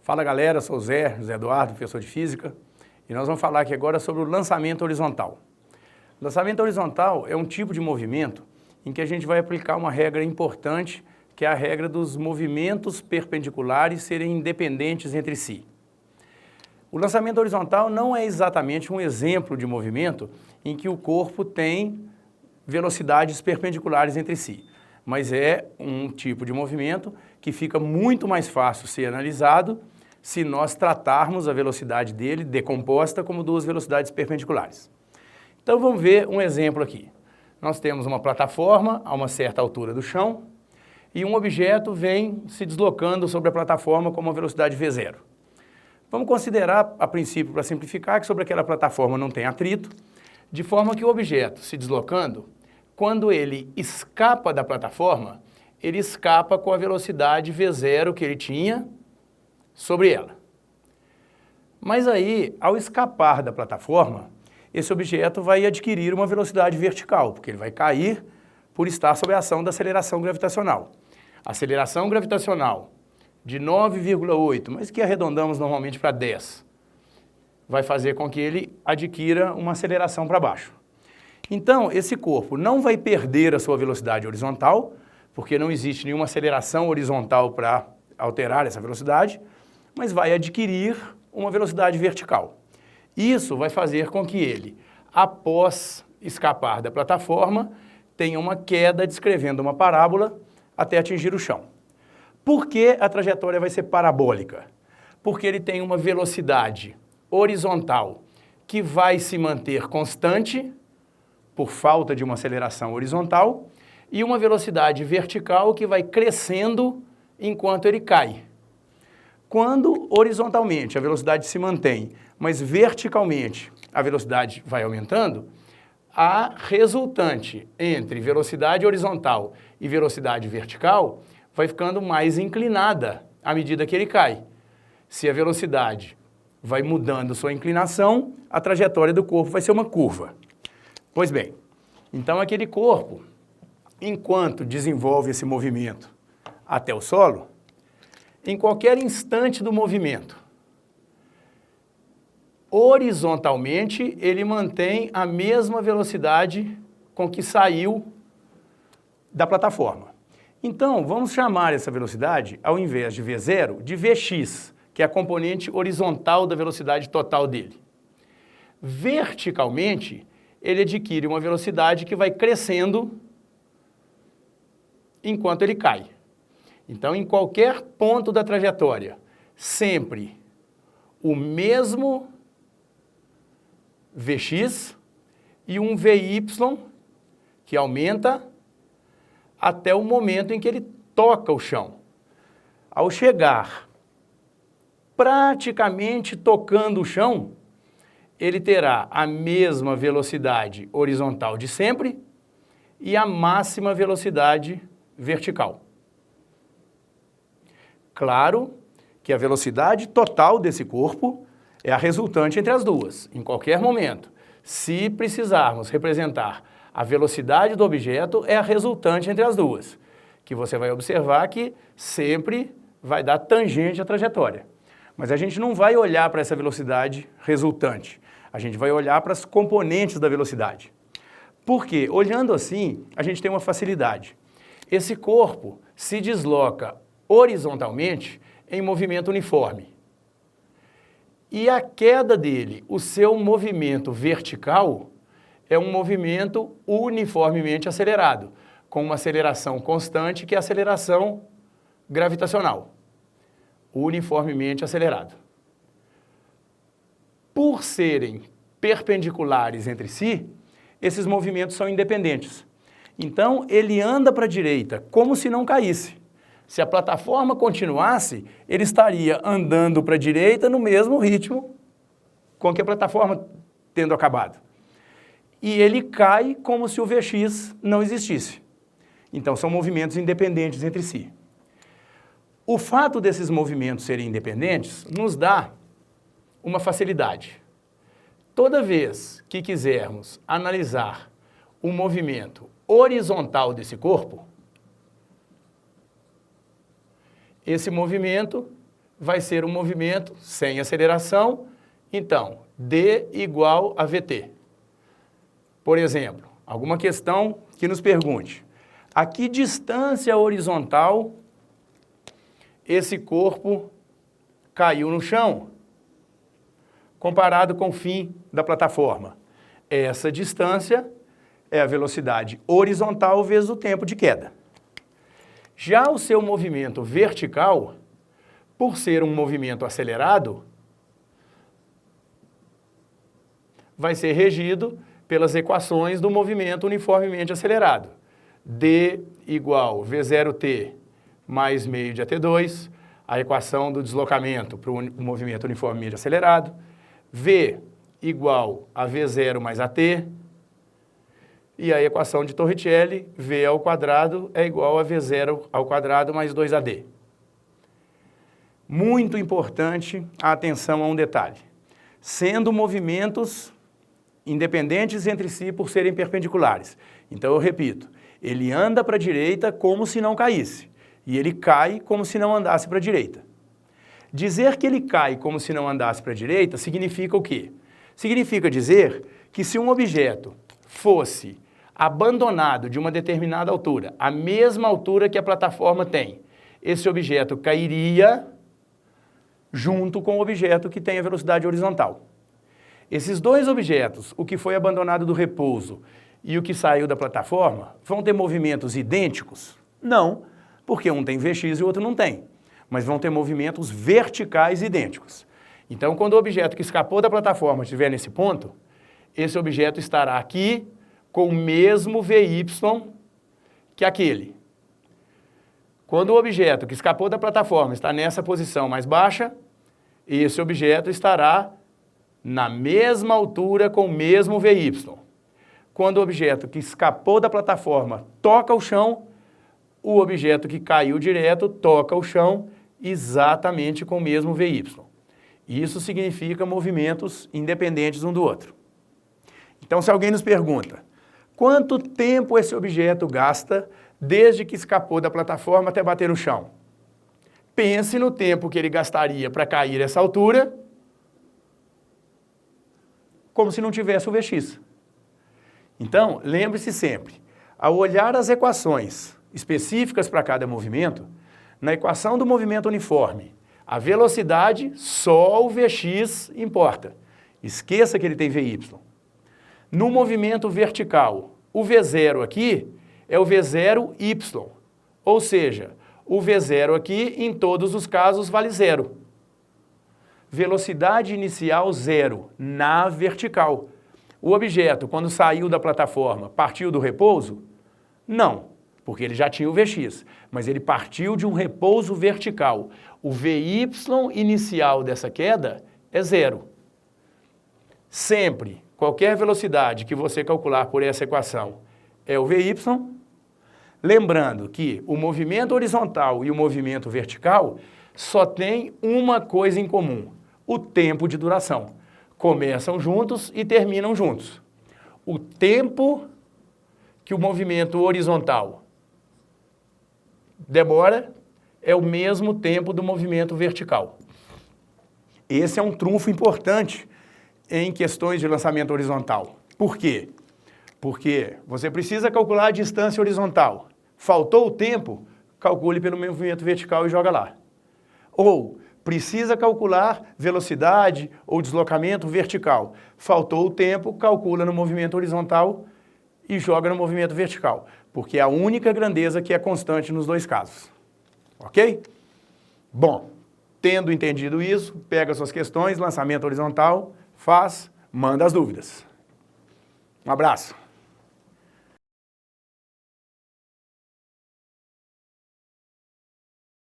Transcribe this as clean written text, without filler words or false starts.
Fala galera, sou o José Eduardo, professor de Física, e nós vamos falar aqui agora sobre o lançamento horizontal. Lançamento horizontal é um tipo de movimento em que a gente vai aplicar uma regra importante, que é a regra dos movimentos perpendiculares serem independentes entre si. O lançamento horizontal não é exatamente um exemplo de movimento em que o corpo tem velocidades perpendiculares entre si, mas é um tipo de movimento que fica muito mais fácil ser analisado se nós tratarmos a velocidade dele decomposta como duas velocidades perpendiculares. Então vamos ver um exemplo aqui. Nós temos uma plataforma a uma certa altura do chão e um objeto vem se deslocando sobre a plataforma com uma velocidade v0. Vamos considerar, a princípio, para simplificar, que sobre aquela plataforma não tem atrito, de forma que o objeto se deslocando, quando ele escapa da plataforma, ele escapa com a velocidade v0 que ele tinha sobre ela. Mas aí, ao escapar da plataforma, esse objeto vai adquirir uma velocidade vertical, porque ele vai cair por estar sob a ação da aceleração gravitacional. A aceleração gravitacional de 9,8, mas que arredondamos normalmente para 10, vai fazer com que ele adquira uma aceleração para baixo. Então, esse corpo não vai perder a sua velocidade horizontal, porque não existe nenhuma aceleração horizontal para alterar essa velocidade, mas vai adquirir uma velocidade vertical. Isso vai fazer com que ele, após escapar da plataforma, tenha uma queda descrevendo uma parábola até atingir o chão. Por que a trajetória vai ser parabólica? Porque ele tem uma velocidade horizontal que vai se manter constante por falta de uma aceleração horizontal e uma velocidade vertical que vai crescendo enquanto ele cai. Quando horizontalmente a velocidade se mantém, mas verticalmente a velocidade vai aumentando, a resultante entre velocidade horizontal e velocidade vertical vai ficando mais inclinada à medida que ele cai. Se a velocidade vai mudando sua inclinação, a trajetória do corpo vai ser uma curva. Pois bem, então aquele corpo, enquanto desenvolve esse movimento até o solo, em qualquer instante do movimento, horizontalmente, ele mantém a mesma velocidade com que saiu da plataforma. Então, vamos chamar essa velocidade, ao invés de v0, de vx, que é a componente horizontal da velocidade total dele. Verticalmente, ele adquire uma velocidade que vai crescendo enquanto ele cai. Então, em qualquer ponto da trajetória, sempre o mesmo Vx e um Vy que aumenta até o momento em que ele toca o chão. Ao chegar praticamente tocando o chão, ele terá a mesma velocidade horizontal de sempre e a máxima velocidade vertical. Claro que a velocidade total desse corpo é a resultante entre as duas, em qualquer momento. Se precisarmos representar a velocidade do objeto, é a resultante entre as duas, que você vai observar que sempre vai dar tangente à trajetória. Mas a gente não vai olhar para essa velocidade resultante, a gente vai olhar para as componentes da velocidade. Porque, olhando assim, a gente tem uma facilidade. Esse corpo se desloca horizontalmente em movimento uniforme. E a queda dele, o seu movimento vertical, é um movimento uniformemente acelerado, com uma aceleração constante, que é a aceleração gravitacional. Uniformemente acelerado. Por serem perpendiculares entre si, esses movimentos são independentes. Então, ele anda para a direita como se não caísse. Se a plataforma continuasse, ele estaria andando para a direita no mesmo ritmo com que a plataforma tendo acabado. E ele cai como se o Vx não existisse. Então, são movimentos independentes entre si. O fato desses movimentos serem independentes nos dá uma facilidade. Toda vez que quisermos analisar o movimento horizontal desse corpo, esse movimento vai ser um movimento sem aceleração, então, D igual a VT. Por exemplo, alguma questão que nos pergunte, a que distância horizontal esse corpo caiu no chão, comparado com o fim da plataforma? Essa distância é a velocidade horizontal vezes o tempo de queda. Já o seu movimento vertical, por ser um movimento acelerado, vai ser regido pelas equações do movimento uniformemente acelerado. D igual V0t mais meio de AT2, a equação do deslocamento para o movimento uniformemente acelerado. V igual a V0 mais AT, e a equação de Torricelli, V ao quadrado é igual a V0 ao quadrado mais 2AD. Muito importante a atenção a um detalhe. Sendo movimentos independentes entre si por serem perpendiculares. Então eu repito, ele anda para a direita como se não caísse, e ele cai como se não andasse para a direita. Dizer que ele cai como se não andasse para a direita significa o quê? Significa dizer que se um objeto fosse abandonado de uma determinada altura, a mesma altura que a plataforma tem, esse objeto cairia junto com o objeto que tem a velocidade horizontal. Esses dois objetos, o que foi abandonado do repouso e o que saiu da plataforma, vão ter movimentos idênticos? Não, porque um tem Vx e o outro não tem, mas vão ter movimentos verticais idênticos. Então, quando o objeto que escapou da plataforma estiver nesse ponto, esse objeto estará aqui com o mesmo Vy que aquele. Quando o objeto que escapou da plataforma está nessa posição mais baixa, esse objeto estará na mesma altura com o mesmo Vy. Quando o objeto que escapou da plataforma toca o chão, o objeto que caiu direto toca o chão exatamente com o mesmo Vy. Isso significa movimentos independentes um do outro. Então, se alguém nos pergunta, quanto tempo esse objeto gasta desde que escapou da plataforma até bater no chão? Pense no tempo que ele gastaria para cair essa altura, como se não tivesse o Vx. Então, lembre-se sempre, ao olhar as equações específicas para cada movimento, na equação do movimento uniforme, a velocidade, só o Vx importa. Esqueça que ele tem Vy. No movimento vertical, o V0 aqui é o V0y, ou seja, o V0 aqui, em todos os casos, vale zero. Velocidade inicial zero, na vertical. O objeto, quando saiu da plataforma, partiu do repouso? Não, porque ele já tinha o Vx, mas ele partiu de um repouso vertical. O Vy inicial dessa queda é zero. Sempre, qualquer velocidade que você calcular por essa equação é o Vy. Lembrando que o movimento horizontal e o movimento vertical só tem uma coisa em comum, o tempo de duração. Começam juntos e terminam juntos. O tempo que o movimento horizontal demora é o mesmo tempo do movimento vertical. Esse é um trunfo importante em questões de lançamento horizontal. Por quê? Porque você precisa calcular a distância horizontal. Faltou o tempo, calcule pelo movimento vertical e joga lá. Ou precisa calcular velocidade ou deslocamento vertical. Faltou o tempo, calcula no movimento horizontal e joga no movimento vertical. Porque é a única grandeza que é constante nos dois casos. Ok? Bom, tendo entendido isso, pega suas questões, lançamento horizontal, faz, manda as dúvidas. Um abraço.